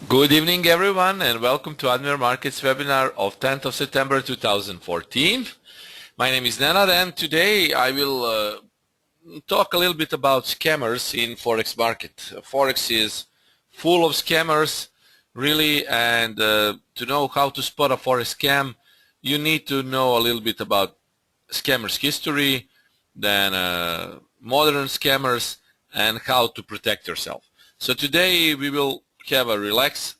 Good evening, everyone, and welcome to Admiral Markets webinar of 10th of September 2014. My name is Nenad, and today I will talk a little bit about scammers in Forex market. Forex is full of scammers, really, and to know how to spot a Forex scam, you need to know a little bit about scammers' history, then modern scammers, and how to protect yourself. So today we will have a relaxed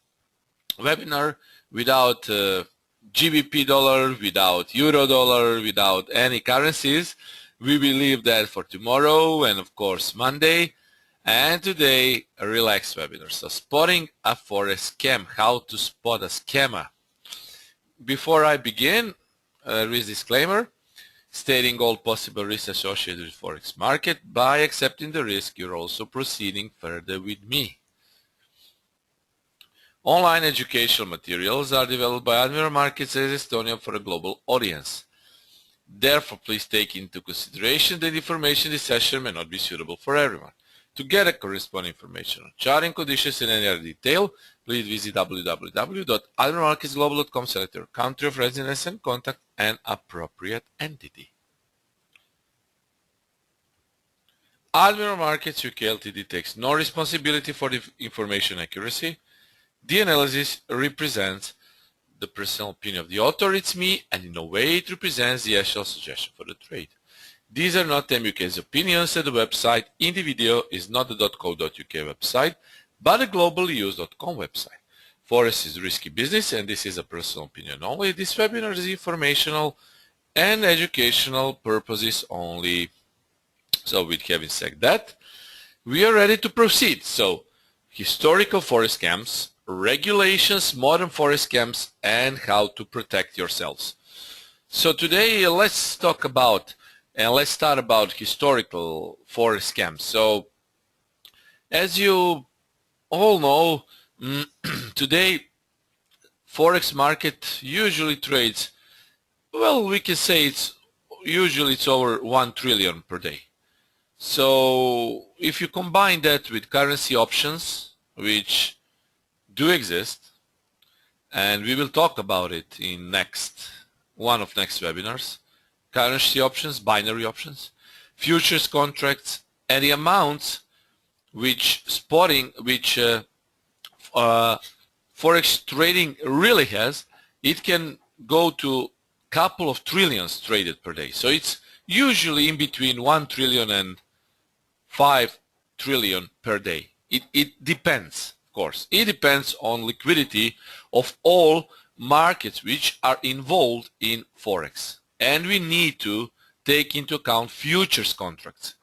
webinar without GBP dollar, without Euro dollar, without any currencies. We will leave that for tomorrow and of course Monday. And today a relaxed webinar. So spotting a Forex scam, how to spot a scammer. Before I begin, there is a disclaimer stating all possible risks associated with Forex market. By accepting the risk, you're also proceeding further with me. Online educational materials are developed by Admiral Markets as Estonia for a global audience. Therefore, please take into consideration that information in this session may not be suitable for everyone. To get a corresponding information on charting conditions in any other detail, please visit www.admiralmarketsglobal.com, select your country of residence and contact an appropriate entity. Admiral Markets UK Ltd takes no responsibility for the information accuracy. The analysis represents the personal opinion of the author, it's me, and in no way it represents the actual suggestion for the trade. These are not MUK's opinions, and the website in the video is not the .co.uk website, but a globally used .com website. Forex is risky business, and this is a personal opinion only. This webinar is informational and educational purposes only. So with having said that, we are ready to proceed. So, historical Forex scams, regulations, modern Forex scams, and how to protect yourselves. So today let's talk about and let's start about historical Forex scams. So as you all know, today Forex market usually trades, well, we can say it's over 1 trillion per day. So if you combine that with currency options, which do exist, and we will talk about it in one of next webinars, currency options, binary options, futures contracts, and the amounts which Forex trading really has, it can go to couple of trillions traded per day. So it's usually in between 1 trillion and 5 trillion per day. It depends. Course. It depends on liquidity of all markets which are involved in Forex, and we need to take into account futures contracts.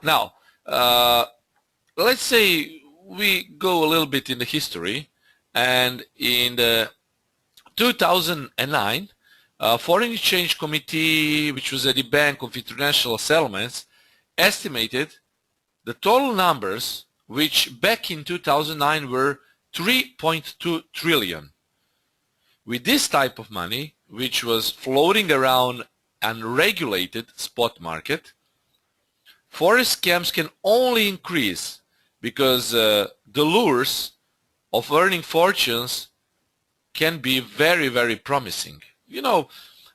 Now, let's say we go a little bit in the history, and in the 2009, Foreign Exchange Committee, which was at the Bank of International Settlements, estimated the total numbers which back in 2009 were 3.2 trillion. With this type of money, which was floating around unregulated spot market, Forex scams can only increase because the lures of earning fortunes can be very, very promising. You know,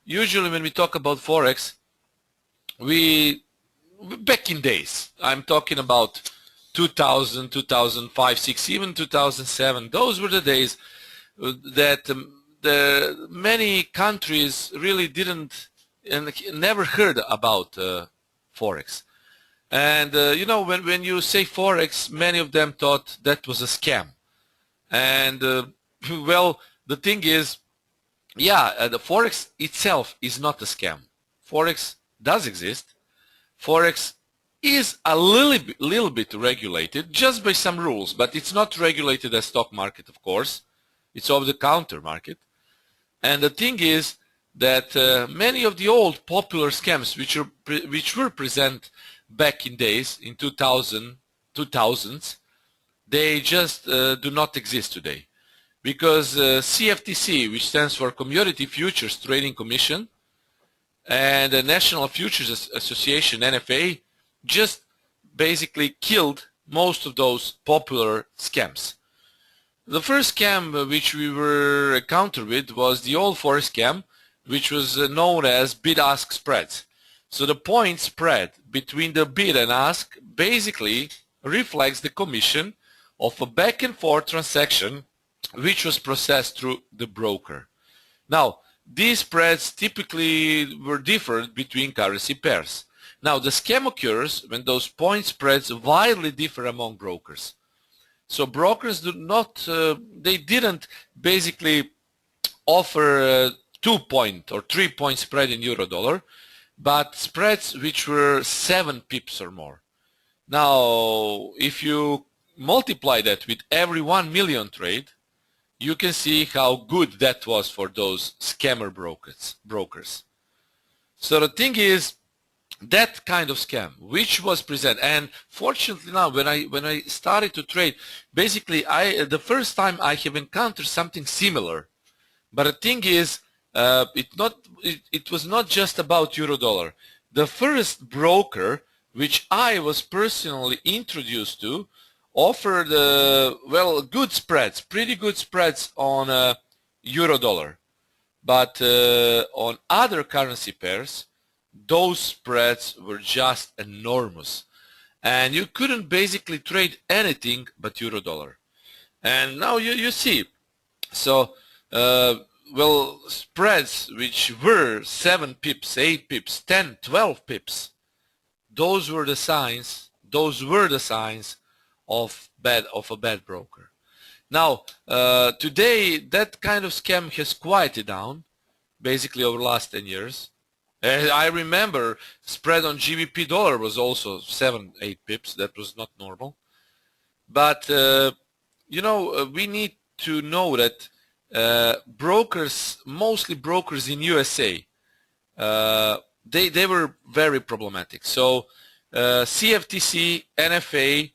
usually when we talk about Forex, back in days, I'm talking about 2000, 2005, 6, even 2007. Those were the days that many countries really didn't and never heard about Forex. And you know, when you say Forex, many of them thought that was a scam. And well, the thing is, yeah, the Forex itself is not a scam. Forex does exist. Forex is a little bit regulated just by some rules, but it's not regulated as stock market, of course. It's over-the-counter market. And the thing is that many of the old popular scams which were present back in days, in 2000s, they just do not exist today. Because CFTC, which stands for Commodity Futures Trading Commission, and the National Futures Association, NFA, just basically killed most of those popular scams. The first scam which we were encountered with was the old Forex scam, which was known as bid-ask spreads. So the point spread between the bid and ask basically reflects the commission of a back and forth transaction which was processed through the broker. Now, these spreads typically were different between currency pairs. Now, the scam occurs when those point spreads widely differ among brokers. So brokers they didn't basically offer a 2-point or 3-point spread in euro dollar, but spreads which were 7 pips or more. Now, if you multiply that with every 1 million trade, you can see how good that was for those scammer brokers. So the thing is, that kind of scam which was present, and fortunately now when I started to trade, basically the first time I have encountered something similar. But the thing is, it was not just about euro dollar. The first broker which I was personally introduced to offered good spreads, pretty good spreads on euro dollar, but on other currency pairs those spreads were just enormous, and you couldn't basically trade anything but euro dollar. And now you see, so spreads which were 7 pips, 8 pips, 10, 12 pips, those were the signs of a bad broker. Now today that kind of scam has quieted down basically over the last 10 years. I remember spread on GBP dollar was also 7, 8 pips. That was not normal. But we need to know that brokers, mostly brokers in USA, they were very problematic. So CFTC, NFA,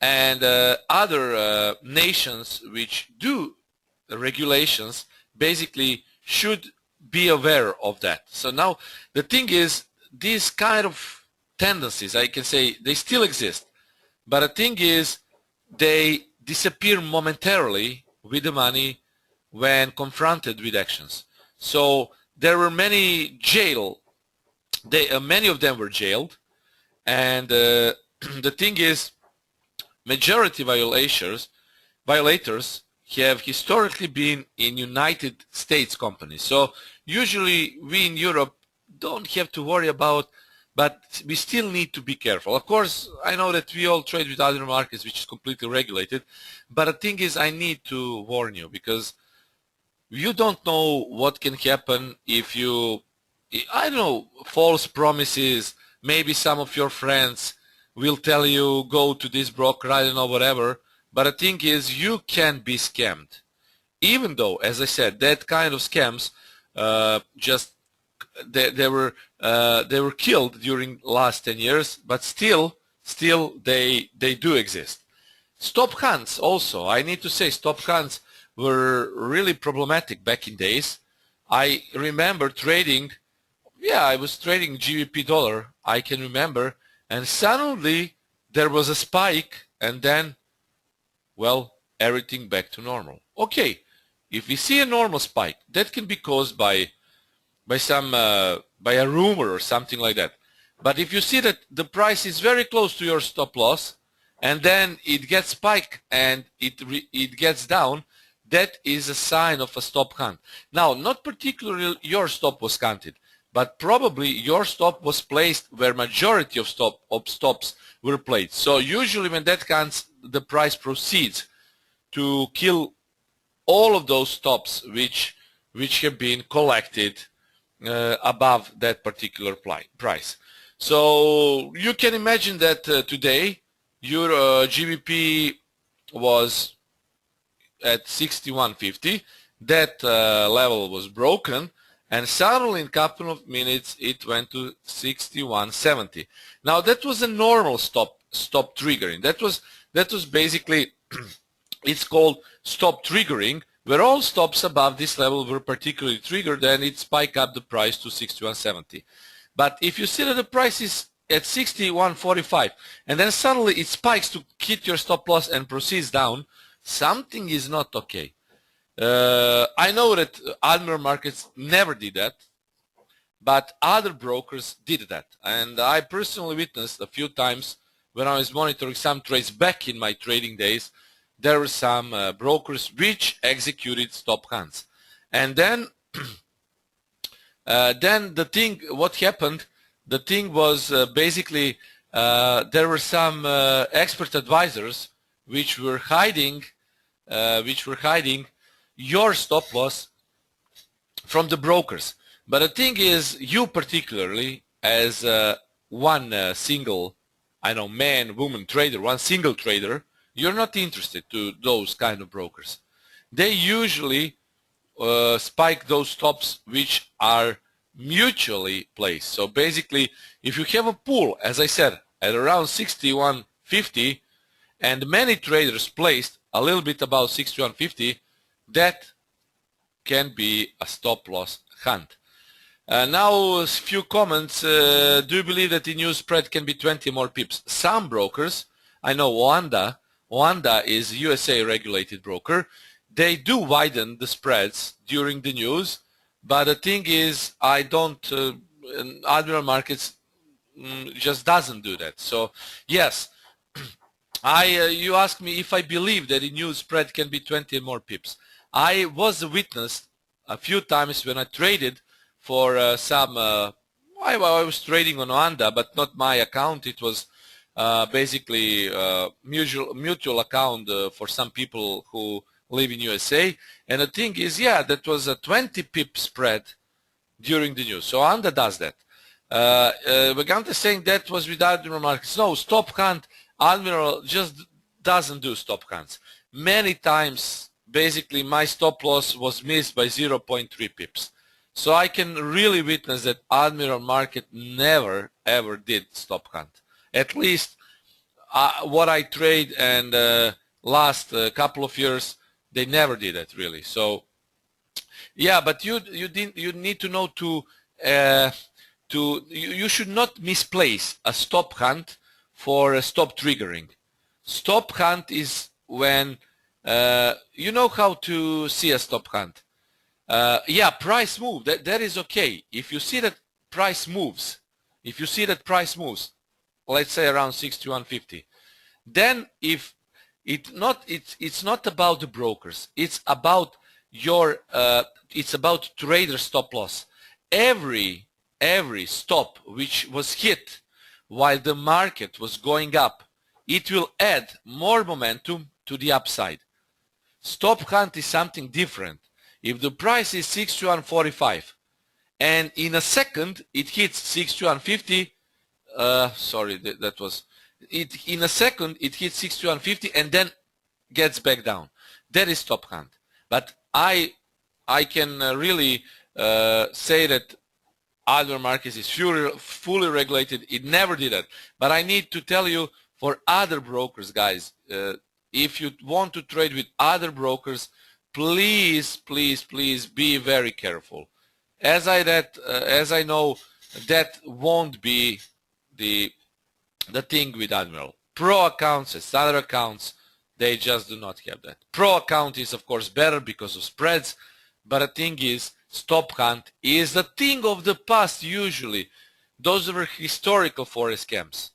and other nations which do regulations basically should be aware of that. So now the thing is, these kind of tendencies, I can say, they still exist, but the thing is they disappear momentarily with the money when confronted with actions. So there were many many of them were jailed, and the thing is, majority violators have historically been in United States companies. So usually we in Europe don't have to worry about, but we still need to be careful. Of course, I know that we all trade with other markets which is completely regulated, but the thing is, I need to warn you, because you don't know what can happen if you, I don't know, false promises. Maybe some of your friends will tell you go to this broker, I don't know, whatever. But the thing is, you can be scammed. Even though, as I said, that kind of scams they were killed during last 10 years, but still they do exist. Stop hunts also. I need to say, stop hunts were really problematic back in days. I remember trading, I was trading GBP dollar, I can remember, and suddenly there was a spike, and then, well, everything back to normal. Okay, if we see a normal spike, that can be caused by a rumor or something like that. But if you see that the price is very close to your stop loss, and then it gets spiked and it gets down, that is a sign of a stop hunt. Now, not particularly your stop was counted, but probably your stop was placed where majority of stops were placed. So usually when that counts, the price proceeds to kill all of those stops which have been collected above that particular price. So you can imagine that today your GBP was at 61.50. That level was broken, and suddenly in a couple of minutes it went to 61.70. Now that was a normal stop triggering. That was basically it's called stop triggering, where all stops above this level were particularly triggered, and it spiked up the price to 61.70. But if you see that the price is at 61.45 and then suddenly it spikes to hit your stop loss and proceeds down, something is not okay. I know that Admiral Markets never did that, but other brokers did that. And I personally witnessed a few times when I was monitoring some trades back in my trading days, there were some brokers which executed stop hunts. And then the thing, what happened, the thing was basically there were some expert advisors which were hiding your stop loss from the brokers. But the thing is, you particularly, as one single, I know, man, woman trader, one single trader, you're not interested to those kind of brokers. They usually spike those stops which are mutually placed. So basically, if you have a pool, as I said, at around 61.50, and many traders placed a little bit above 61.50, that can be a stop loss hunt. Now a few comments. Do you believe that the new spread can be 20 more pips? Some brokers, I know Oanda is a USA regulated broker. They do widen the spreads during the news, but the thing is, I don't, Admiral Markets just doesn't do that. So yes, you asked me if I believe that the new spread can be 20 more pips. I was a witness a few times when I traded for I was trading on Oanda, but not my account. It was basically mutual account for some people who live in USA. And the thing is, yeah, that was a 20 pip spread during the news. So Oanda does that. Vagante is saying that was with Admiral Markets. No, stop hunt, Admiral just doesn't do stop hunts. Many times, basically, my stop loss was missed by 0.3 pips. So I can really witness that Admiral Market never ever did stop hunt. At least what I trade and last couple of years, they never did it really. So yeah, but you need to know you should not misplace a stop hunt for a stop triggering. Stop hunt is when you know how to see a stop hunt. Yeah, price move, that is okay. If you see that price moves, let's say around 61.50, then if it's not about the brokers, it's about your it's about trader stop loss. Every stop which was hit while the market was going up, it will add more momentum to the upside. Stop hunt is something different. If the price is 61.45 and in a second it hits 61.50, sorry, that was it. In a second it hits 61.50 and then gets back down. That is stop hunt. But I can really say that Admiral Markets is fully regulated. It never did that. But I need to tell you, for other brokers, guys, if you want to trade with other brokers, please be very careful. As I know, that won't be the thing with Admiral. Pro accounts and standard accounts, they just do not have that. Pro account is of course better because of spreads, but the thing is, stop hunt is the thing of the past usually. Those were historical forex scams.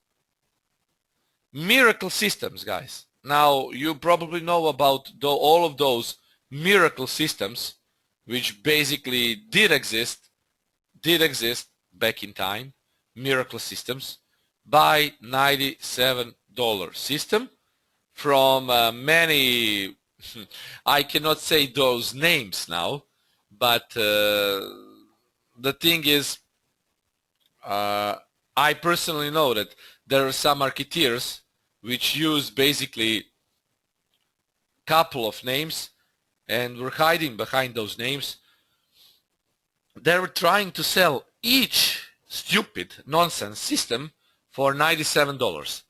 Miracle systems, guys. Now you probably know about all of those miracle systems which basically did exist back in time. Miracle systems. Buy $97 system from many I cannot say those names now, but the thing is, I personally know that there are some marketeers which use basically couple of names and were hiding behind those names. They were trying to sell each stupid nonsense system for $97,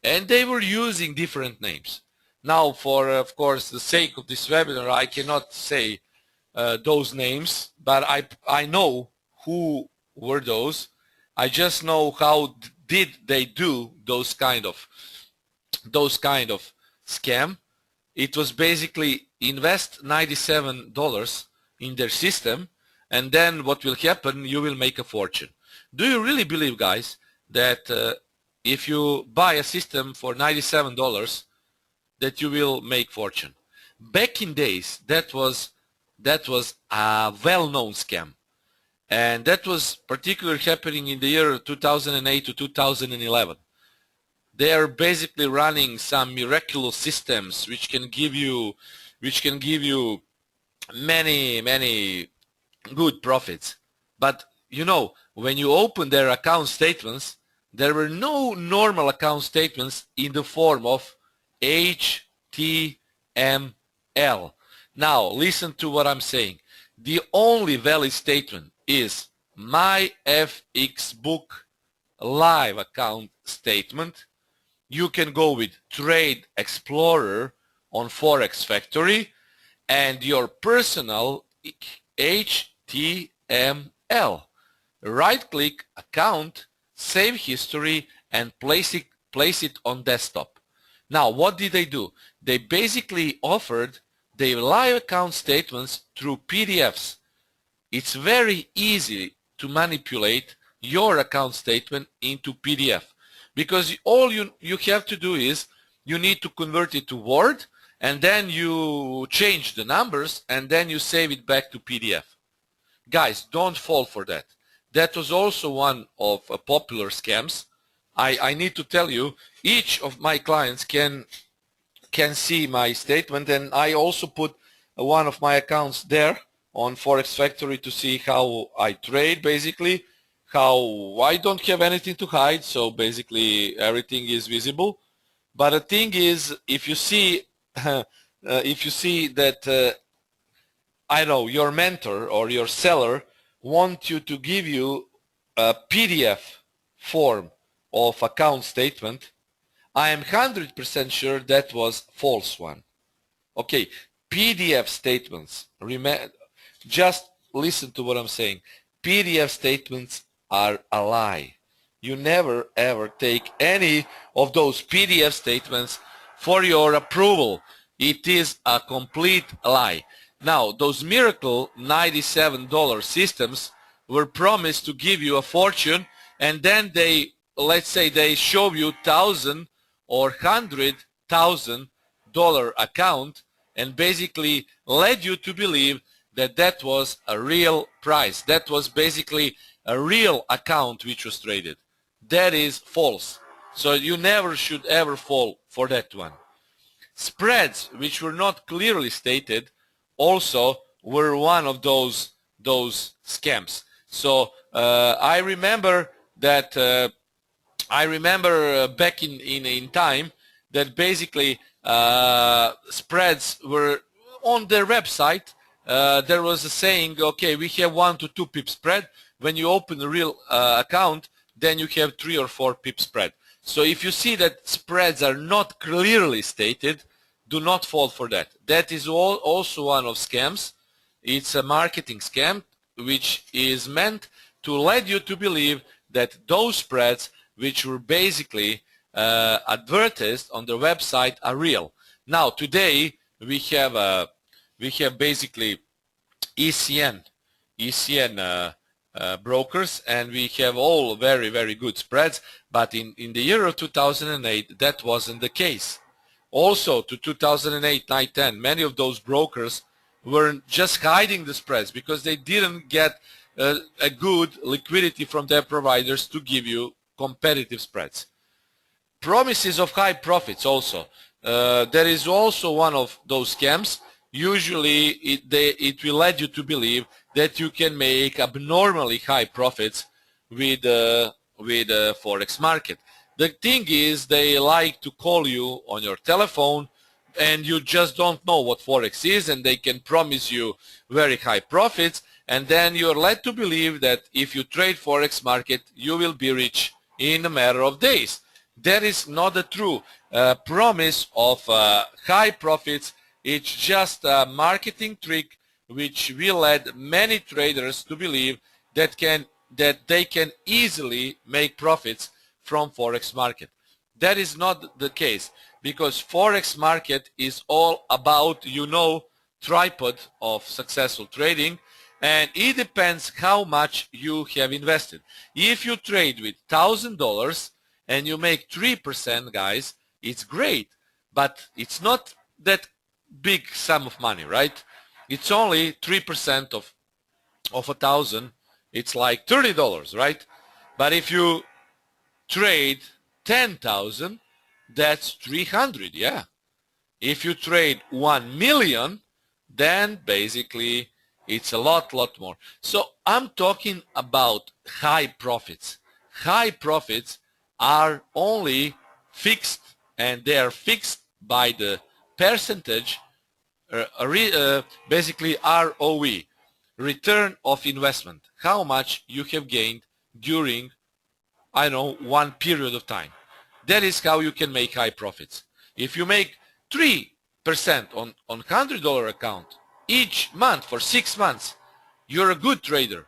and they were using different names. Now, for of course the sake of this webinar, I cannot say those names, but I know who were those. I just know how did they do those kind of scam. It was basically invest $97 in their system, and then what will happen, you will make a fortune. Do you really believe, guys, that if you buy a system for $97 that you will make fortune? Back in days, that was a well-known scam, and that was particularly happening in the year 2008 to 2011. They are basically running some miraculous systems which can give you many good profits. But you know, when you open their account statements, there were no normal account statements in the form of HTML. Now listen to what I'm saying. The only valid statement is my FX book live account statement. You can go with Trade Explorer on Forex Factory and your personal HTML. Right-click account, save history, and place it on desktop. Now, what did they do? They basically offered their live account statements through PDFs. It's very easy to manipulate your account statement into PDF, because all you have to do is you need to convert it to Word, and then you change the numbers, and then you save it back to PDF. Guys, don't fall for that. That was also one of popular scams. I need to tell you, each of my clients can see my statement, and I also put one of my accounts there on Forex Factory to see how I trade, basically, how I don't have anything to hide, so basically everything is visible. But the thing is, if you see that I know your mentor or your seller want you to give you a PDF form of account statement, I am 100% sure that was false one. Okay, PDF statements, just listen to what I'm saying. PDF statements are a lie. You never ever take any of those PDF statements for your approval. It is a complete lie. Now, those miracle $97 systems were promised to give you a fortune, and then they, let's say they show you $1,000 or $100,000 account and basically led you to believe that that was a real price. That was basically a real account which was traded. That is false. So you never should ever fall for that one. Spreads which were not clearly stated also were one of those scams. So I remember that back in time that basically spreads were on their website. There was a saying, okay, we have 1 to 2 pip spread. When you open a real account, then you have 3 or 4 pip spread. So if you see that spreads are not clearly stated, do not fall for that. That is also one of scams. It's a marketing scam which is meant to lead you to believe that those spreads which were basically advertised on the website are real. Now today we have basically ECN brokers, and we have all very good spreads, but in the year of 2008 that wasn't the case. Also to 2008, 9, 10, many of those brokers were just hiding the spreads because they didn't get a good liquidity from their providers to give you competitive spreads. Promises of high profits also. There is also one of those scams. Usually it will lead you to believe that you can make abnormally high profits with Forex Market. The thing is, they like to call you on your telephone and you just don't know what Forex is, and they can promise you very high profits, and then you're led to believe that if you trade Forex Market you will be rich in a matter of days. That is not the true promise of high profits. It's just a marketing trick which will lead many traders to believe that they can easily make profits from Forex Market. That is not the case. because Forex market is all about, tripod of successful trading, and it depends how much you have invested. If you trade with $1,000 and you make 3%, guys, it's great, but it's not that big sum of money, right? It's only 3% of 1,000. It's like $30, right? But if you trade 10,000, that's 300, yeah. If you trade 1 million, then basically it's a lot more. So I'm talking about high profits. High profits are only fixed, and they are fixed by the percentage, basically ROE, return of investment, how much you have gained during, I know, one period of time. That is how you can make high profits. If you make 3% on $100 account each month for 6 months, you're a good trader.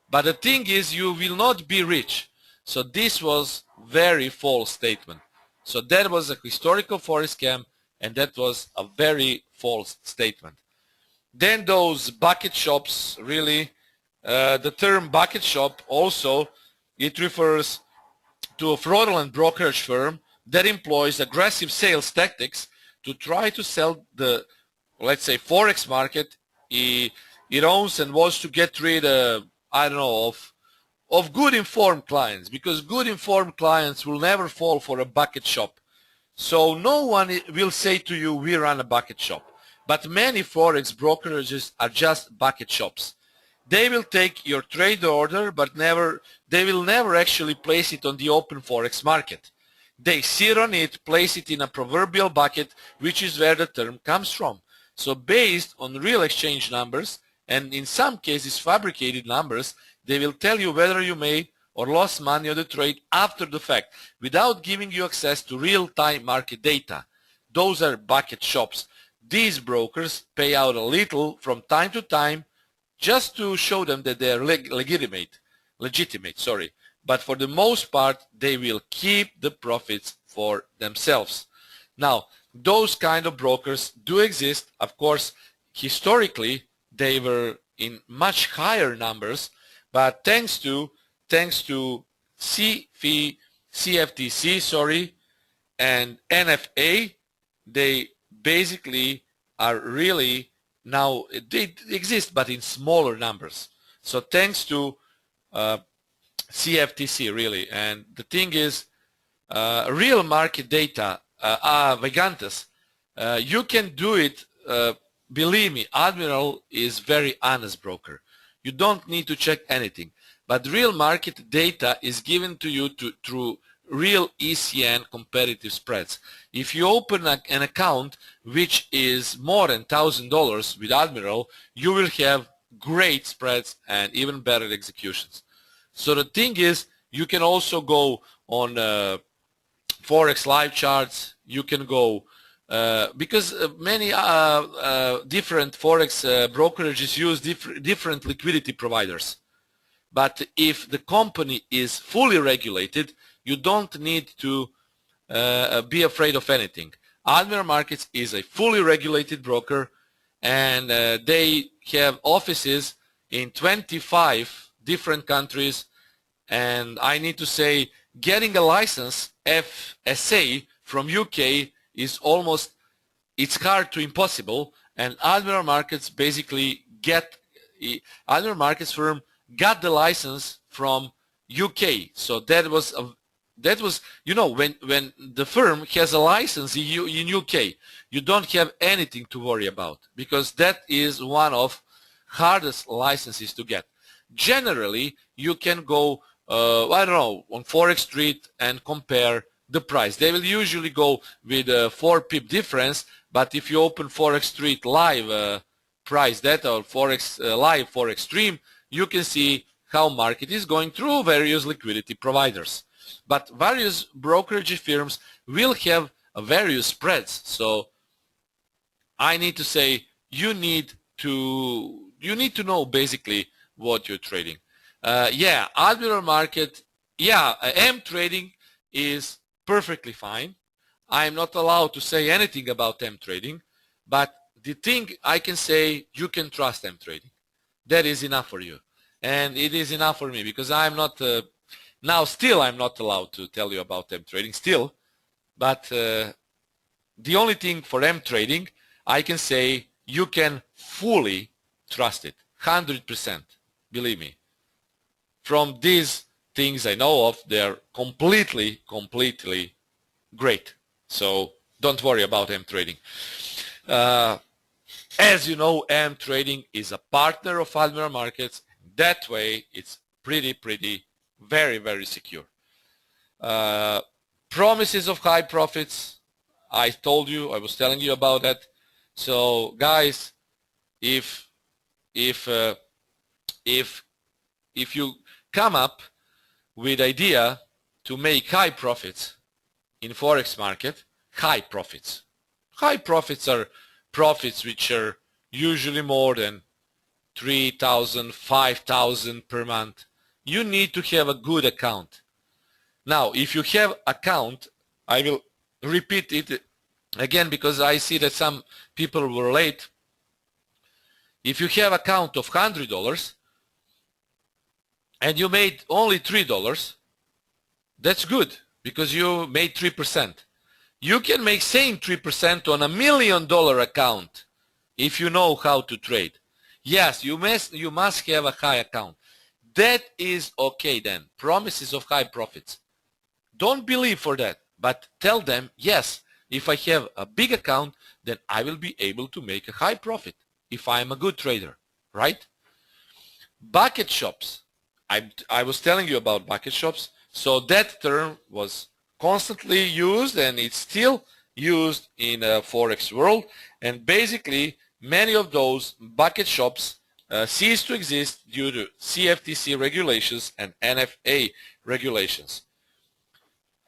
But the thing is, you will not be rich. So this was very false statement. So that was a historical Forex scam, and that was a very false statement. Then those bucket shops, really, the term bucket shop also, it refers to a fraudulent brokerage firm that employs aggressive sales tactics to try to sell the, let's say, Forex market it owns and wants to get rid of, I don't know, of good informed clients, because good informed clients will never fall for a bucket shop. So no one will say to you, we run a bucket shop. But many Forex brokerages are just bucket shops. They will take your trade order, but they will never actually place it on the open Forex market. They sit on it, place it in a proverbial bucket, which is where the term comes from. So based on real exchange numbers, and in some cases fabricated numbers, they will tell you whether you made or lost money on the trade after the fact, without giving you access to real-time market data. Those are bucket shops. These brokers pay out a little from time to time just to show them that they are legitimate, but for the most part they will keep the profits for themselves. Now, those kind of brokers do exist. Of course, historically they were in much higher numbers, but thanks to CFTC, and NFA, they basically are really now, they exist but in smaller numbers. So thanks to CFTC, really. And the thing is, real market data, Vegantes, you can do it. Believe me, Admiral is very honest broker. You don't need to check anything. But real market data is given to you through real ECN competitive spreads. If you open an account which is more than $1,000 with Admiral, you will have great spreads and even better executions. So the thing is, you can also go on Forex live charts. You can go because many different Forex brokerages use different liquidity providers. But if the company is fully regulated, you don't need to be afraid of anything. Admiral Markets is a fully regulated broker, and they have offices in 25 different countries. And I need to say, getting a license, FSA, from UK is it's hard to impossible. And Admiral Markets basically Admiral Markets firm got the license from UK. So that was when the firm has a license in UK, you don't have anything to worry about, because that is one of hardest licenses to get. Generally, you can go I don't know, on Forex Street and compare the price. They will usually go with a 4 pip difference, but if you open Forex Street live price data or Forex live Forex stream, you can see how market is going through various liquidity providers. But various brokerage firms will have various spreads. So I need to say, you need to know basically what you're trading. Yeah, Admiral Market, M trading is perfectly fine. I'm not allowed to say anything about M trading, but the thing I can say, you can trust M trading. That is enough for you. And it is enough for me, because I'm not, now still I'm not allowed to tell you about M trading still, but the only thing for M trading, I can say you can fully trust it, 100%, believe me. From these things I know of, they're completely great. So don't worry about M trading. As you know, M trading is a partner of Almirall Markets. That way, it's pretty, very secure. Promises of high profits. I was telling you about that. So guys, if you come up with idea to make high profits in Forex market, high profits are profits which are usually more than 3,000, 5,000 per month. You need to have a good account. Now, if you have account, I will repeat it again because I see that some people were late. If you have account of $100 and you made only $3, that's good because you made 3%. You can make same 3% on $1 million account if you know how to trade. Yes, you must have a high account. That is okay then. Promises of high profits. Don't believe for that, but tell them, yes, if I have a big account, then I will be able to make a high profit if I am a good trader, right? Bucket shops. I was telling you about bucket shops. So that term was constantly used and it's still used in the Forex world. And basically, many of those bucket shops cease to exist due to CFTC regulations and NFA regulations.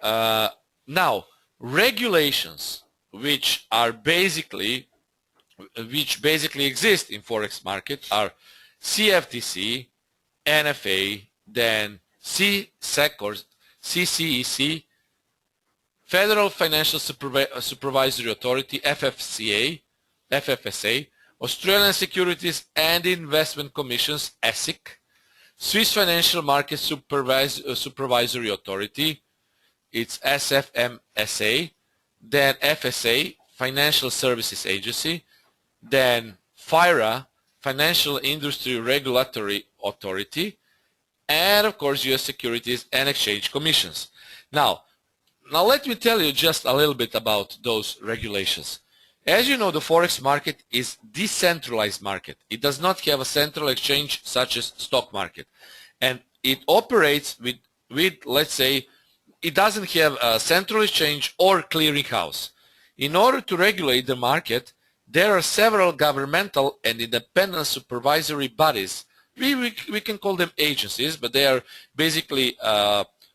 Now, regulations which basically exist in Forex market are CFTC, NFA, then CSEC or CCEC, Federal Financial Supervisory Authority, FFSA, Australian Securities and Investment Commissions, ASIC, Swiss Financial Market Supervisory Authority, it's SFMSA, then FSA, Financial Services Agency, then FIRA, Financial Industry Regulatory Authority, and of course US Securities and Exchange Commissions. Now let me tell you just a little bit about those regulations. As you know, the Forex market is decentralized market. It does not have a central exchange such as stock market. And it operates with let's say, it doesn't have a central exchange or clearinghouse. In order to regulate the market, there are several governmental and independent supervisory bodies. We can call them agencies, but they are basically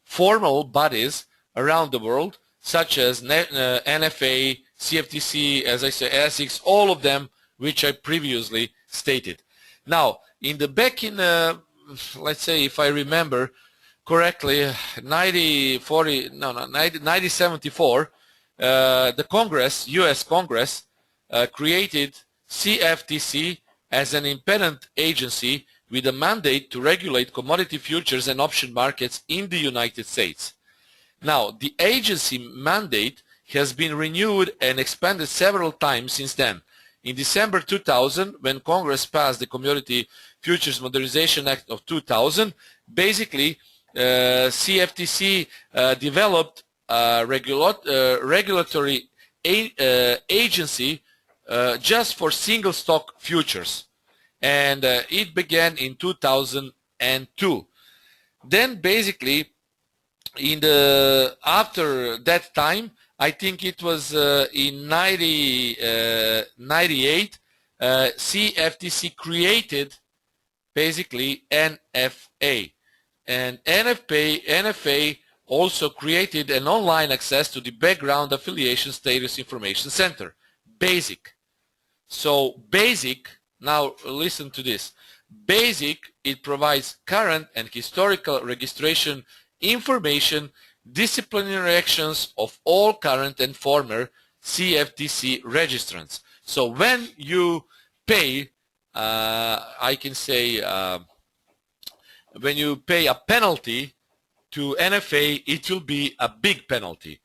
formal bodies around the world, such as NFA, CFTC, as I say, ASICs, all of them which I previously stated. Now, let's say if I remember correctly, 1974, the Congress, US Congress, created CFTC as an independent agency with a mandate to regulate commodity futures and option markets in the United States. Now, the agency mandate has been renewed and expanded several times since then. In December 2000, when Congress passed the Commodity Futures Modernization Act of 2000, basically CFTC developed a regulatory agency just for single stock futures, and it began in 2002. Then basically after that time, I think it was in 98, CFTC created basically NFA, and NFA also created an online access to the Background Affiliation Status Information Center, BASIC. So BASIC, now listen to this, BASIC, it provides current and historical registration information disciplinary actions of all current and former CFTC registrants. So when you pay, I can say, when you pay a penalty to NFA, it will be a big penalty.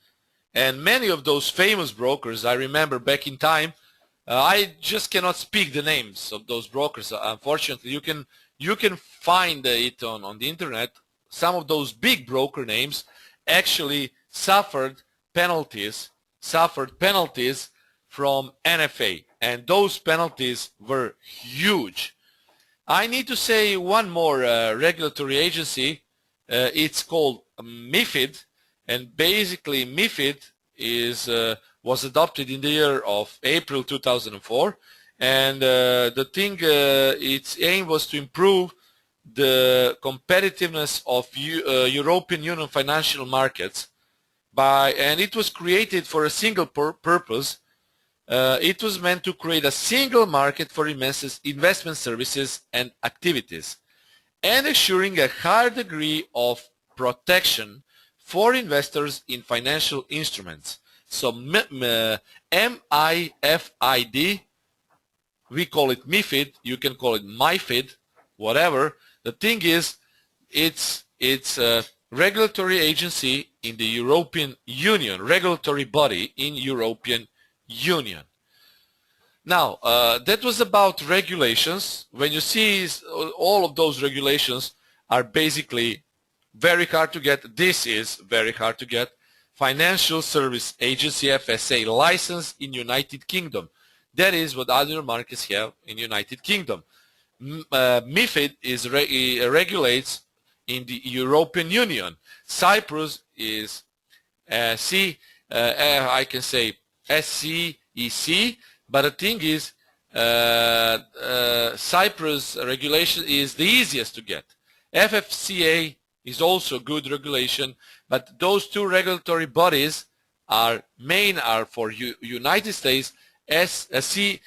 And many of those famous brokers, I remember back in time, I just cannot speak the names of those brokers. Unfortunately, you can find it on the internet. Some of those big broker names actually suffered penalties from NFA, and those penalties were huge. I need to say one more regulatory agency. It's called MiFID, and basically MiFID was adopted in the year of April 2004, and the thing, its aim was to improve the competitiveness of European Union financial markets and it was created for a single purpose. It was meant to create a single market for investment services and activities, and assuring a higher degree of protection for investors in financial instruments. So MIFID, we call it MIFID, you can call it MIFID, whatever. The thing is, it's a regulatory agency in the European Union, regulatory body in European Union. Now, that was about regulations. When you see all of those regulations are basically very hard to get. This is very hard to get. Financial Service Agency, FSA, license in United Kingdom. That is what other markets have in United Kingdom. MiFID regulates in the European Union. Cyprus is I can say SCEC, but the thing is Cyprus regulation is the easiest to get. FFCA is also good regulation, but those two regulatory bodies are for United States, FTC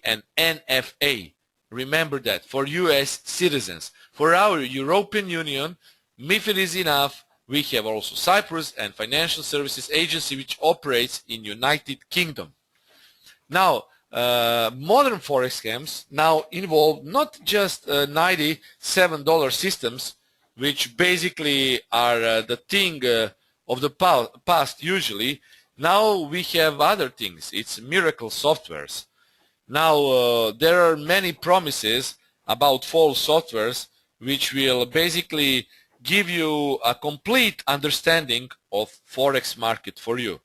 and NFA. Remember that, for US citizens. For our European Union, MiFID is enough. We have also Cyprus and Financial Services Agency, which operates in United Kingdom. Now, modern Forex scams now involve not just $97 systems, which basically are the thing of the past usually. Now we have other things. It's miracle softwares. Now there are many promises about false softwares which will basically give you a complete understanding of Forex market for you.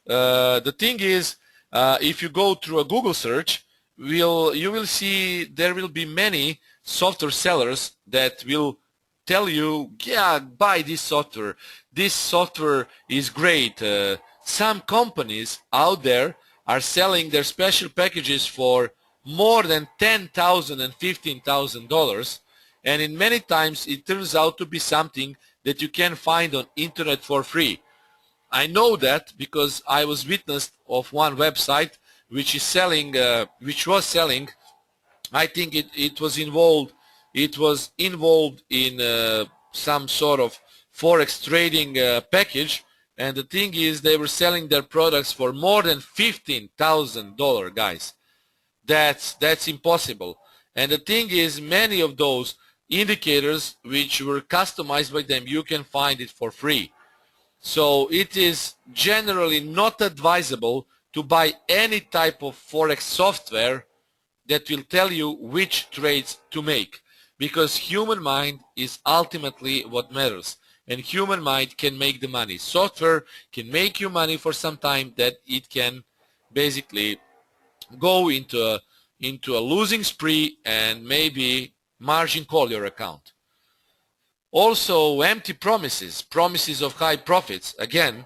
The thing is, if you go through a Google search, you will see there will be many software sellers that will tell you, yeah, buy this software. This software is great. Some companies out there are selling their special packages for more than $10,000 and $15,000, and in many times it turns out to be something that you can find on internet for free. I know that because I was witness of one website which was selling. I think it was involved in some sort of Forex trading package. And the thing is, they were selling their products for more than $15,000, guys. That's impossible. And the thing is, many of those indicators which were customized by them, you can find it for free. So it is generally not advisable to buy any type of Forex software that will tell you which trades to make, because human mind is ultimately what matters. And human mind can make the money. Software can make you money for some time, that it can basically go into a losing spree and maybe margin call your account. Also, empty promises of high profits. Again,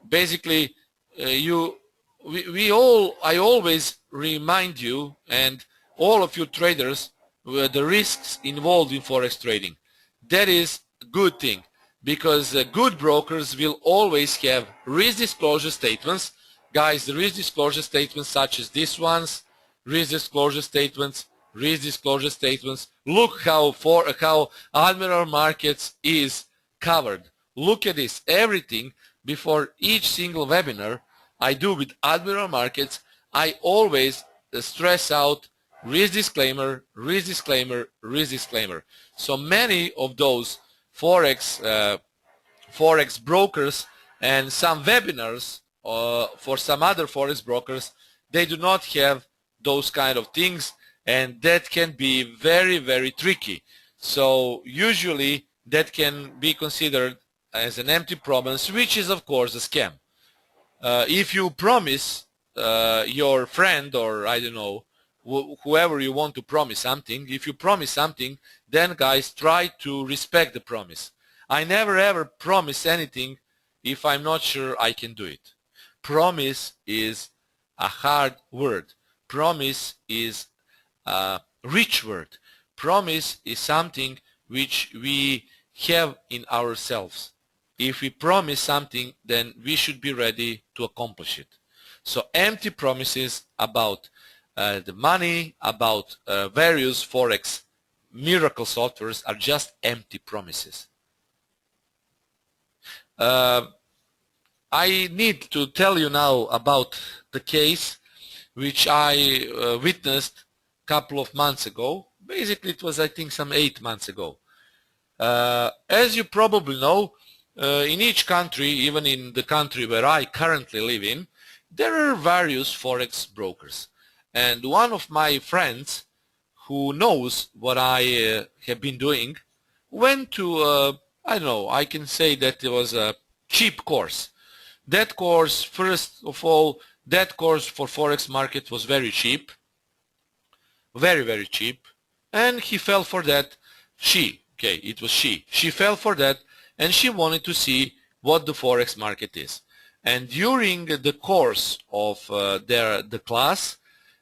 basically, I always remind you and all of you traders the risks involved in Forex trading. That is a good thing, because good brokers will always have risk disclosure statements. Guys, the risk disclosure statements such as these ones, risk disclosure statements. Look how Admiral Markets is covered. Look at this. Everything before each single webinar I do with Admiral Markets, I always stress out risk disclaimer, risk disclaimer, risk disclaimer. So many of those Forex brokers and some webinars for some other Forex brokers, they do not have those kind of things, and that can be very, very tricky. So usually that can be considered as an empty promise, which is of course a scam. If you promise your friend, or I don't know, whoever you want to promise something, if you promise something, then guys, try to respect the promise. I never ever promise anything if I'm not sure I can do it. Promise is a hard word. Promise is a rich word. Promise is something which we have in ourselves. If we promise something, then we should be ready to accomplish it. So empty promises about the money, about various Forex miracle softwares are just empty promises. I need to tell you now about the case which I witnessed a couple of months ago. Basically, it was, I think, some 8 months ago. As you probably know, in each country, even in the country where I currently live in, there are various Forex brokers. And one of my friends who knows what I have been doing went to, I don't know, I can say that it was a cheap course. That course, first of all, that course for Forex Market was very cheap. Very, very cheap. And he fell for that. It was she. She fell for that, and she wanted to see what the Forex market is. And during the course of the class,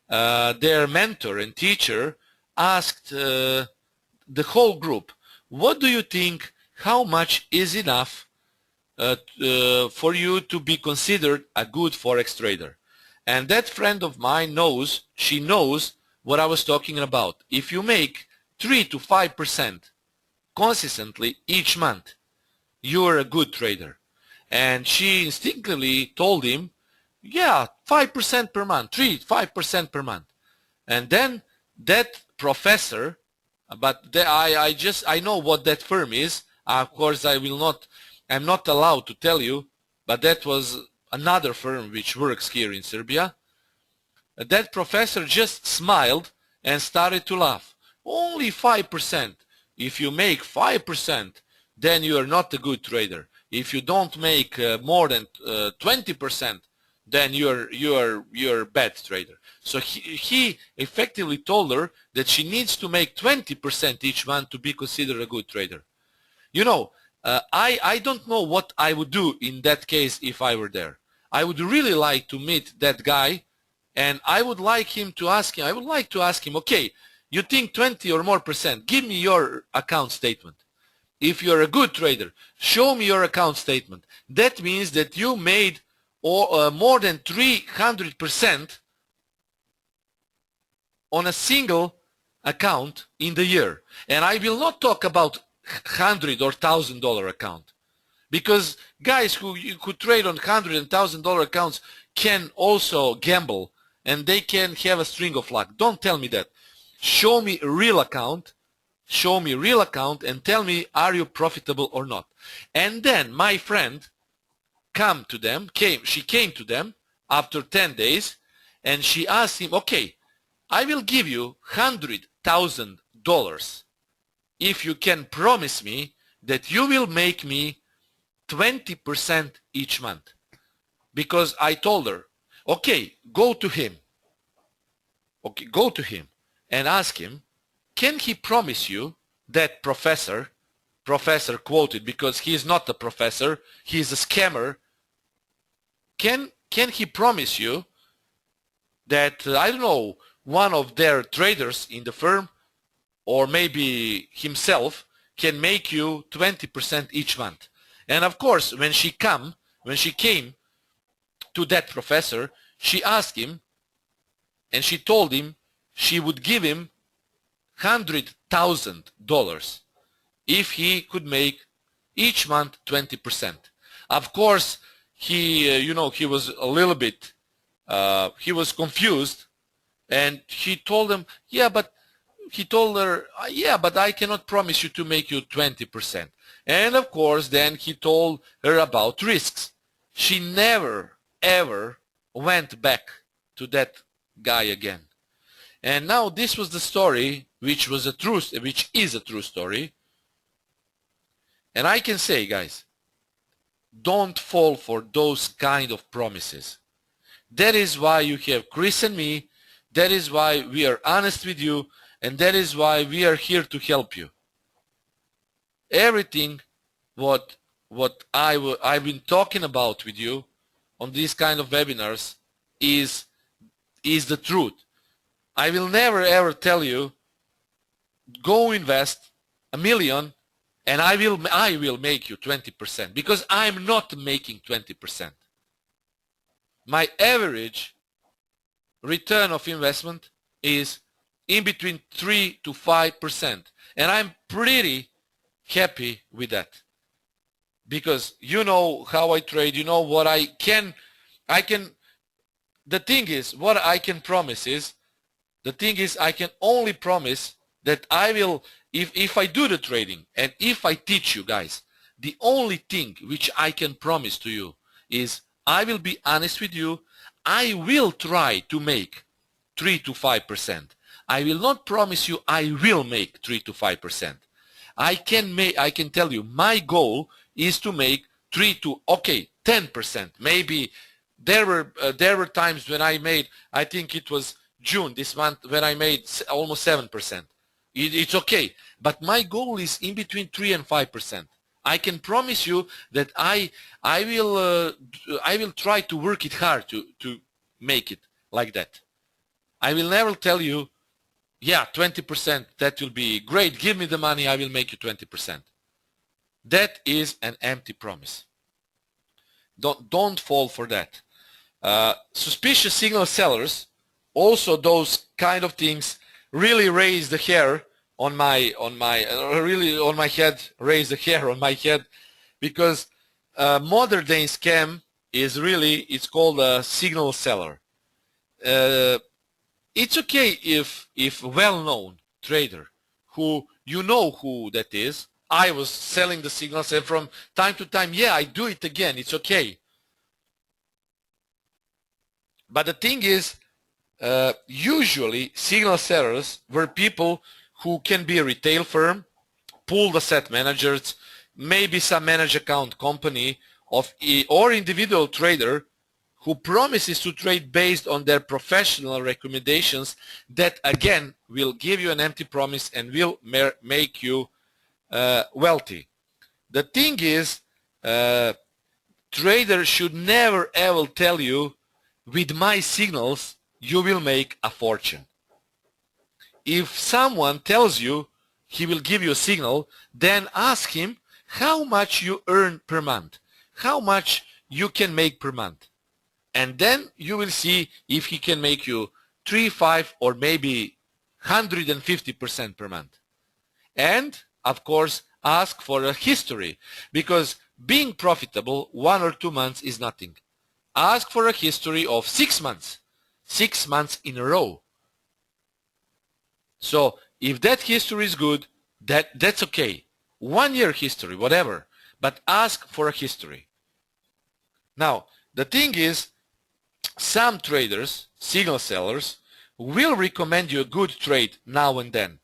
their mentor and teacher asked the whole group, what do you think, how much is enough for you to be considered a good Forex trader? And that friend of mine knows, she knows what I was talking about. If you make 3 to 5% consistently each month, you're a good trader. And she instinctively told him, yeah, 5% per month, 5% per month. And then that professor, but I know what that firm is. Of course, I'm not allowed to tell you, but that was another firm which works here in Serbia. That professor just smiled and started to laugh. Only 5%. If you make 5%, then you are not a good trader. If you don't make more than 20%, then you're a bad trader. So he effectively told her that she needs to make 20% each month to be considered a good trader. You know, I don't know what I would do in that case if I were there. I would really like to meet that guy, and I would like to ask him, okay, you think 20 or more percent, give me your account statement. If you're a good trader, show me your account statement. That means that you made more than 300% on a single account in the year. And I will not talk about $100 or $1,000 account, because guys who trade on $100 and $1,000 accounts can also gamble, and they can have a string of luck. Don't tell me that. Show me a real account. Show me a real account and tell me, are you profitable or not? And then my friend came to them after 10 days, and she asked him, okay, I will give you $100,000 if you can promise me that you will make me 20% each month. Because I told her, okay, go to him and ask him, can he promise you, that professor quoted, because he is not a professor, he is a scammer, can he promise you that, I don't know, one of their traders in the firm, or maybe himself, can make you 20% each month? And of course, when she came to that professor, she asked him, and she told him she would give him $100,000 if he each month 20%. Of course, he was a little bit, he was confused, and he told him, he told her, yeah, but I cannot promise you to make you 20%. And of course, then he told her about risks. She never, ever went back to that guy again. And now this was the story, which is a true story. And I can say, guys, don't fall for those kind of promises. That is why you have Chris and me. That is why we are honest with you. And that is why we are here to help you. Everything what I've been talking about with you on these kind of webinars is the truth. I will never ever tell you, go invest $1 million and I will make you 20%, because I'm not making 20%. My average return of investment is in between 3 to 5%, and I'm pretty happy with that, because you know how I trade, you know what I can the thing is, what I can promise is, I can only promise that I will, if I do the trading and if I teach you guys, the only thing which I can promise to you is I will be honest with you. I will try to make 3 to 5%. I will not promise you I will make 3 to 5%. I can tell you my goal is to make 3 to 10%. Maybe there were times when I made, I think it was June this month, when I made almost 7%. It's okay, but my goal is in between 3 and 5%. I can promise you that I will try to work it hard to make it like that. I will never tell you, yeah, 20%, that will be great, give me the money, I will make you 20%. That is an empty promise. Don't fall for that. Suspicious signal sellers, also those kind of things really raise the hair on my head, raise the hair on my head, because modern day scam is really, it's called a signal seller. It's okay if well-known trader, who you know who that is, I was selling the signals, and from time to time, yeah, I do it again, it's okay. But the thing is, usually signal sellers were people who can be a retail firm, pooled asset managers, maybe some managed account company, or individual trader who promises to trade based on their professional recommendations, that again will give you an empty promise and will make you wealthy. The thing is, traders should never ever tell you, with my signals you will make a fortune. If someone tells you he will give you a signal, then ask him how much you earn per month, how much you can make per month, and then you will see if he can make you 3, 5, or maybe 150% per month. And of course, ask for a history, because being profitable 1 or 2 months is nothing. Ask for a history of 6 months, 6 months in a row. So if that history is good, that's okay. 1 year history, whatever, but ask for a history. Now, the thing is, some traders, signal sellers, will recommend you a good trade now and then.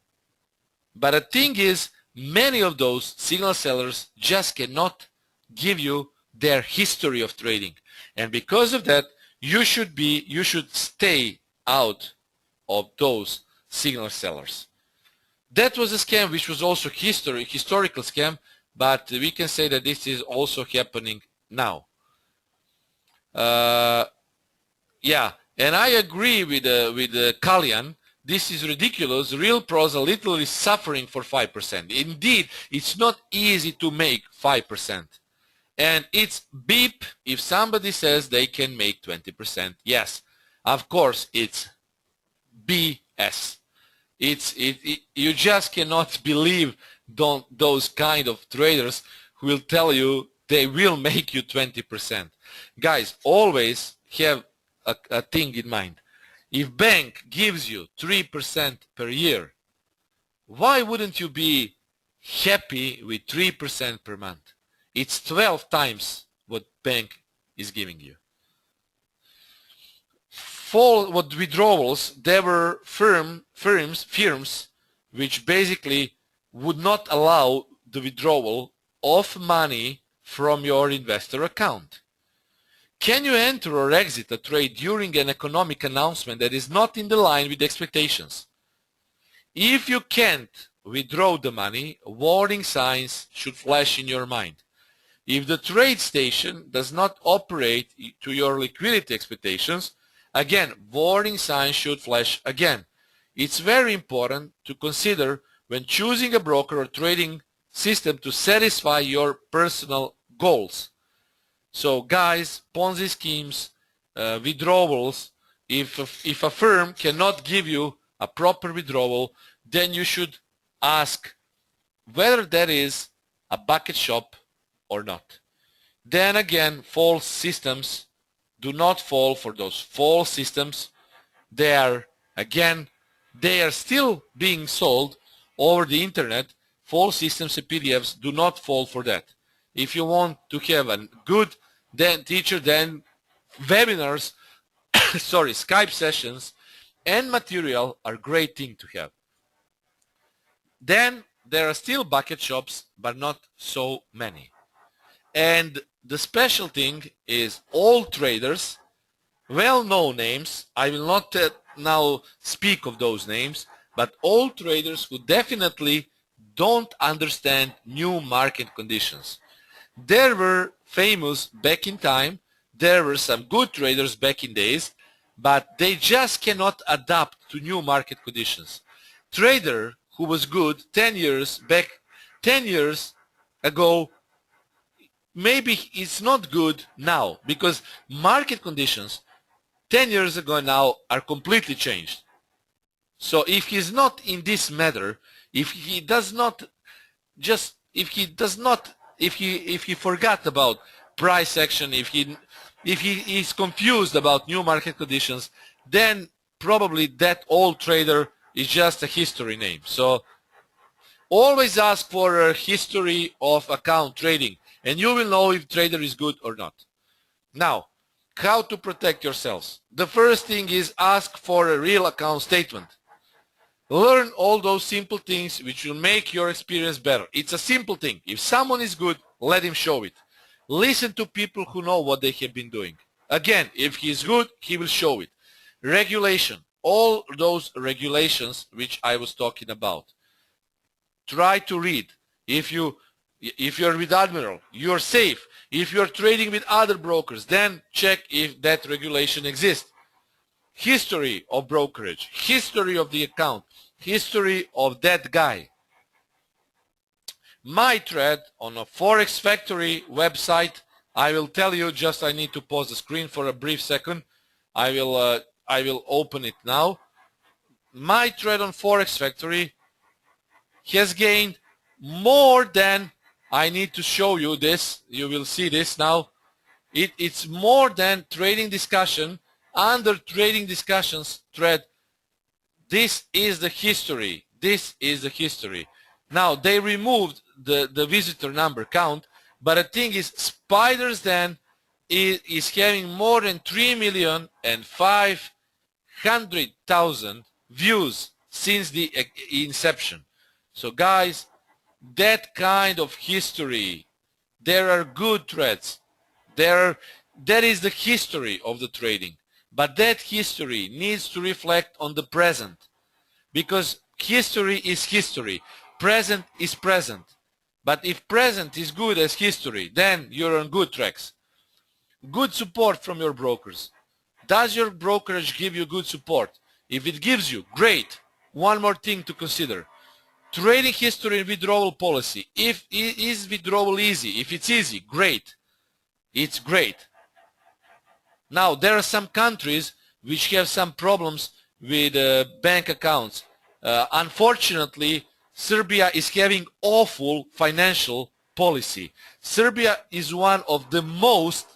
But the thing is, many of those signal sellers just cannot give you their history of trading. And because of that, you should stay out of those signal sellers. That was a scam which was also historical scam, but we can say that this is also happening now. Yeah, and I agree with Kalyan. This is ridiculous. Real pros are literally suffering for 5%. Indeed, it's not easy to make 5%. And it's beep if somebody says they can make 20%. Yes, of course, it's BS. You just cannot believe those kind of traders will tell you they will make you 20%. Guys, always have a thing in mind. If bank gives you 3% per year, why wouldn't you be happy with 3% per month? It's 12 times what bank is giving you. For what withdrawals, there were firms which basically would not allow the withdrawal of money from your investor account. Can you enter or exit a trade during an economic announcement that is not in the line with expectations? If you can't withdraw the money, warning signs should flash in your mind. If the trade station does not operate to your liquidity expectations, again, warning signs should flash again. It's very important to consider when choosing a broker or trading system to satisfy your personal goals. So guys, Ponzi schemes, withdrawals, if a firm cannot give you a proper withdrawal, then you should ask whether that is a bucket shop or not. Then again, false systems, do not fall for those false systems. They are still being sold over the internet. False systems and PDFs, do not fall for that. If you want to have a good teacher, then webinars, Skype sessions and material are great thing to have. Then there are still bucket shops, but not so many. And the special thing is all traders, well-known names, I will not now speak of those names, but all traders who definitely don't understand new market conditions. There were famous back in time, there were some good traders back in days, but they just cannot adapt to new market conditions. Trader who was good 10 years ago, maybe it's not good now, because market conditions 10 years ago now are completely changed. So if he's not in this matter, if he forgot about price action, if he is confused about new market conditions, then probably that old trader is just a history name. So always ask for a history of account trading, and you will know if trader is good or not. Now, how to protect yourselves? The first thing is ask for a real account statement. Learn all those simple things which will make your experience better. It's a simple thing. If someone is good, let him show it. Listen to people who know what they have been doing. Again, if he is good, he will show it. Regulation. All those regulations which I was talking about. Try to read. If you're with Admiral, you're safe. If you're trading with other brokers, then check if that regulation exists. History of brokerage, history of the account, history of that guy. My thread on a Forex Factory website, I will tell you, just I need to pause the screen for a brief second. I will open it now. My thread on Forex Factory has gained more than, I need to show you this, you will see this now. It's more than trading discussion. Under trading discussions thread, this is the history. This is the history. Now they removed the visitor number count, but the thing is, Spiders then is having more than 3,500,000 views since the inception. So guys, that kind of history, there are good threads. That is the history of the trading. But that history needs to reflect on the present, because history is history, present is present. But if present is good as history, then you're on good tracks. Good support from your brokers. Does your brokerage give you good support? If it gives you, great. One more thing to consider. Trading history and withdrawal policy. Is withdrawal easy? If it's easy, great. It's great. Now, there are some countries which have some problems with bank accounts. Unfortunately, Serbia is having awful financial policy. Serbia is one of the most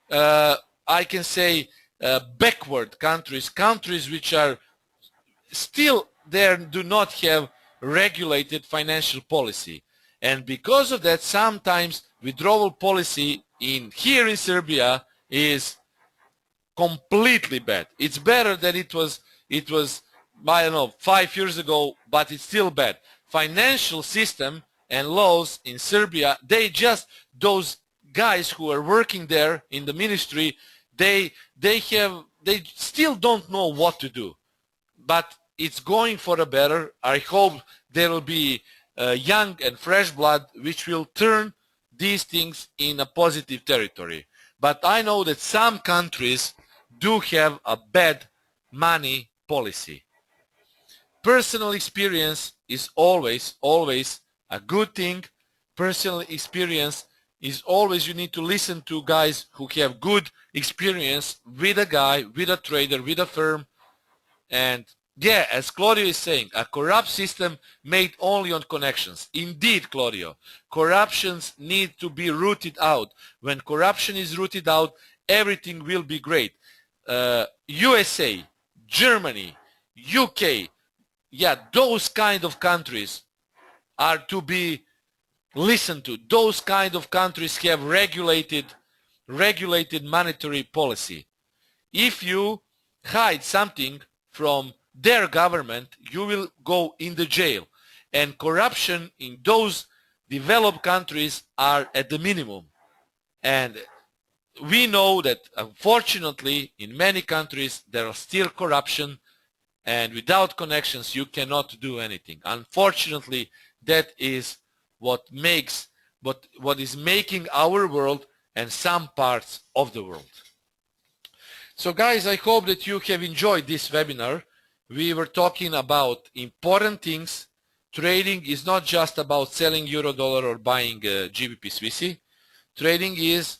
I can say backward countries which are still there, do not have regulated financial policy, and because of that sometimes withdrawal policy here in Serbia is completely bad. It's better than it was I don't know 5 years ago, but it's still bad. Financial system and laws in Serbia, those guys who are working there in the ministry, they still don't know what to do, but it's going for a better. I hope there will be young and fresh blood which will turn these things in a positive territory. But I know that some countries do have a bad money policy. Personal experience is always a good thing. Personal experience is always, you need to listen to guys who have good experience with a guy, with a trader, with a firm. And yeah, as Claudio is saying, a corrupt system made only on connections. Indeed, Claudio, corruptions need to be rooted out. When corruption is rooted out, everything will be great. USA, Germany, UK, yeah, those kind of countries are to be listened to. Those kind of countries have regulated monetary policy. If you hide something from their government, you will go in the jail. And corruption in those developed countries are at the minimum. And we know that unfortunately in many countries there are still corruption, and without connections you cannot do anything. Unfortunately, that is what is making our world and some parts of the world. So guys, I hope that you have enjoyed this webinar. We were talking about important things. Trading is not just about selling euro dollar or buying GBP Swissy. Trading is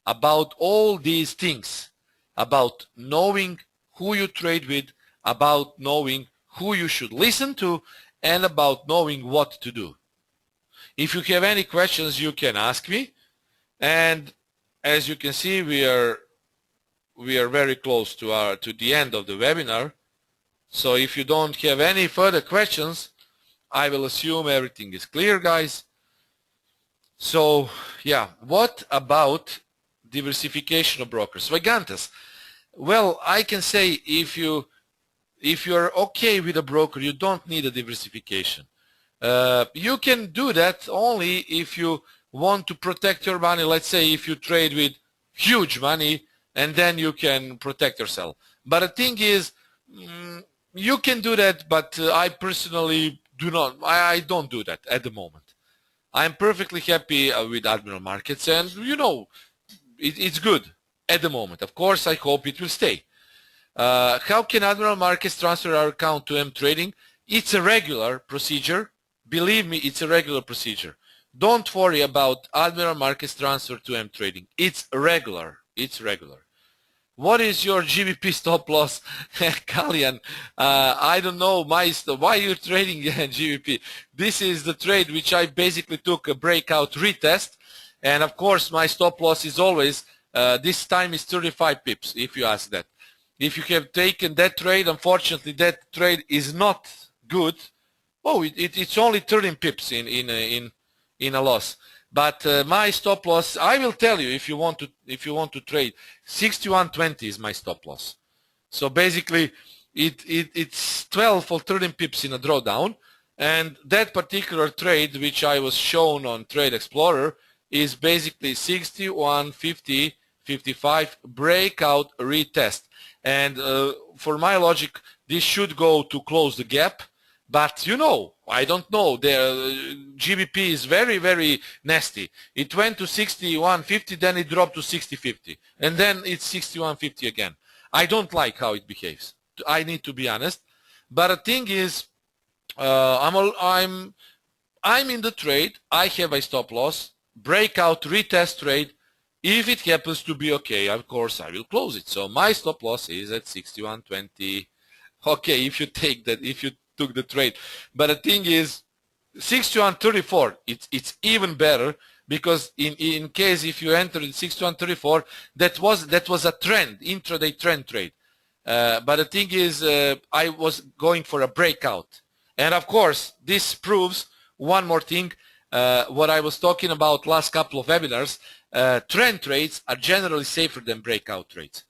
about all these things, about knowing who you trade with, about knowing who you should listen to, and about knowing what to do. If you have any questions, you can ask me. And as you can see, we are very close to the end of the webinar. So if you don't have any further questions, I will assume everything is clear, guys. So yeah, what about diversification of brokers? Vagantas. Well, I can say if you're okay with a broker, you don't need a diversification. You can do that only if you want to protect your money. Let's say if you trade with huge money, and then you can protect yourself. But the thing is, you can do that, but I personally do not. I don't do that at the moment. I'm perfectly happy with Admiral Markets, and you know, it's good at the moment. Of course, I hope it will stay. How can Admiral Markets transfer our account to M Trading? It's a regular procedure. Believe me, it's a regular procedure. Don't worry about Admiral Markets transfer to M Trading. It's regular. It's regular. What is your GBP stop loss, Kalian? I don't know why you're trading GBP. This is the trade which I basically took a breakout retest, and of course my stop loss is always this time is 35 pips. If you ask that, if you have taken that trade, unfortunately that trade is not good. Oh, it's only 13 pips in a loss. But my stop loss, I will tell you, if you want to trade, 61.20 is my stop loss. So basically, it's 12 or 13 pips in a drawdown, and that particular trade, which I was shown on Trade Explorer, is basically 61.50, 55 breakout retest. And for my logic, this should go to close the gap. But you know, I don't know, the GBP is very, very nasty. It went to 61.50, then it dropped to 60.50, and then it's 61.50 again. I don't like how it behaves. I need to be honest. But the thing is, I'm in the trade. I have a stop loss, breakout retest trade. If it happens to be okay, of course I will close it. So my stop loss is at 61.20. Okay, if you take that, if you took the trade. But the thing is, 61.34, it's even better, because in case if you enter in 61.34, that was a trend, intraday trend trade. But the thing is, I was going for a breakout. And of course, this proves one more thing, what I was talking about last couple of webinars. Trend trades are generally safer than breakout trades,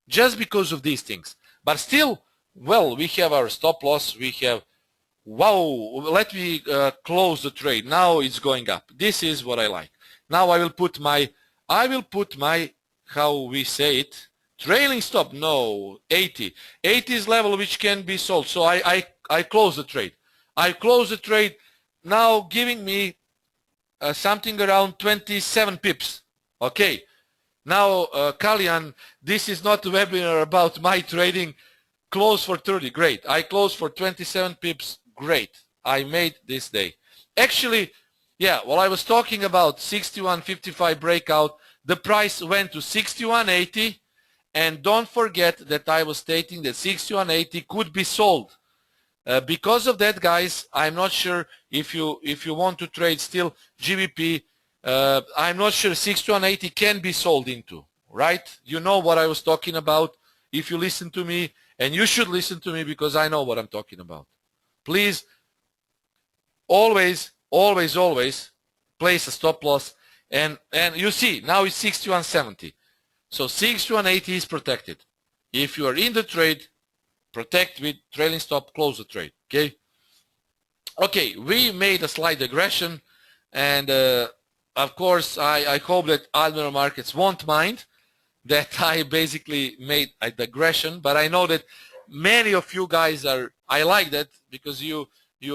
just because of these things. But still, well, we have our stop loss, we have, wow, let me close the trade. Now it's going up. This is what I like. Now I will put my, how we say it, trailing stop. No, 80. 80 is level which can be sold. So I close the trade. I close the trade, now giving me something around 27 pips. Okay. Now, Kalyan, this is not a webinar about my trading. Close for 30. Great. I closed for 27 pips. Great. I made this day. Actually, yeah, while I was talking about 61.55 breakout, the price went to 61.80. And don't forget that I was stating that 61.80 could be sold. Because of that, guys, I'm not sure if you want to trade still GBP. I'm not sure 61.80 can be sold into, right? You know what I was talking about if you listen to me, and you should listen to me because I know what I'm talking about. Please, always place a stop loss, and you see now it's 61.70. So 61.80 is protected. If you are in the trade, protect with trailing stop, close the trade. Okay, we made a slight digression, and of course I hope that Admiral Markets won't mind that I basically made a digression, but I know that many of you guys are, I like that, because you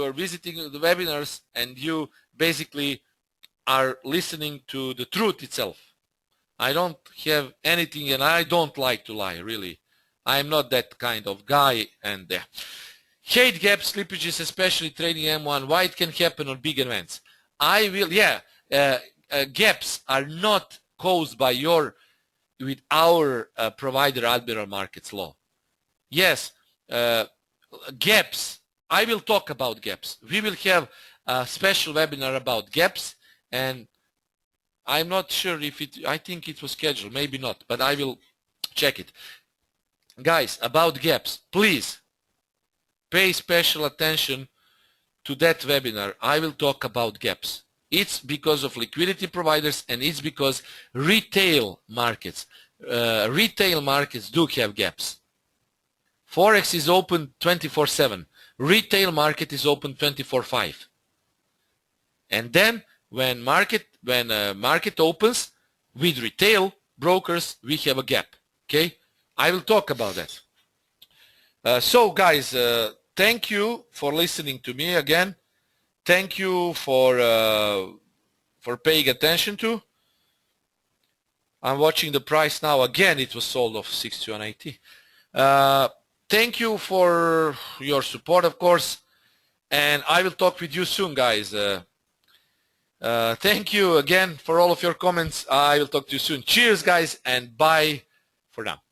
are visiting the webinars and you basically are listening to the truth itself. I don't have anything, and I don't like to lie, really. I'm not that kind of guy. And hate gap slippages, especially trading M1. Why it can happen on big events? Gaps are not caused by with our provider Admiral Markets law. Yes, gaps. I will talk about gaps. We will have a special webinar about gaps, and I'm not sure if I think it was scheduled, maybe not, but I will check it. Guys, about gaps, please pay special attention to that webinar. I will talk about gaps. It's because of liquidity providers, and it's because retail markets do have gaps. Forex is open 24/7. Retail market is open 24/5. And then when market opens with retail brokers, we have a gap. Okay, I will talk about that. So guys, thank you for listening to me again. Thank you for paying attention to. I'm watching the price now. Again, it was sold off 61.80. Thank you for your support, of course, and I will talk with you soon, guys. Thank you again for all of your comments. I will talk to you soon. Cheers, guys, and bye for now.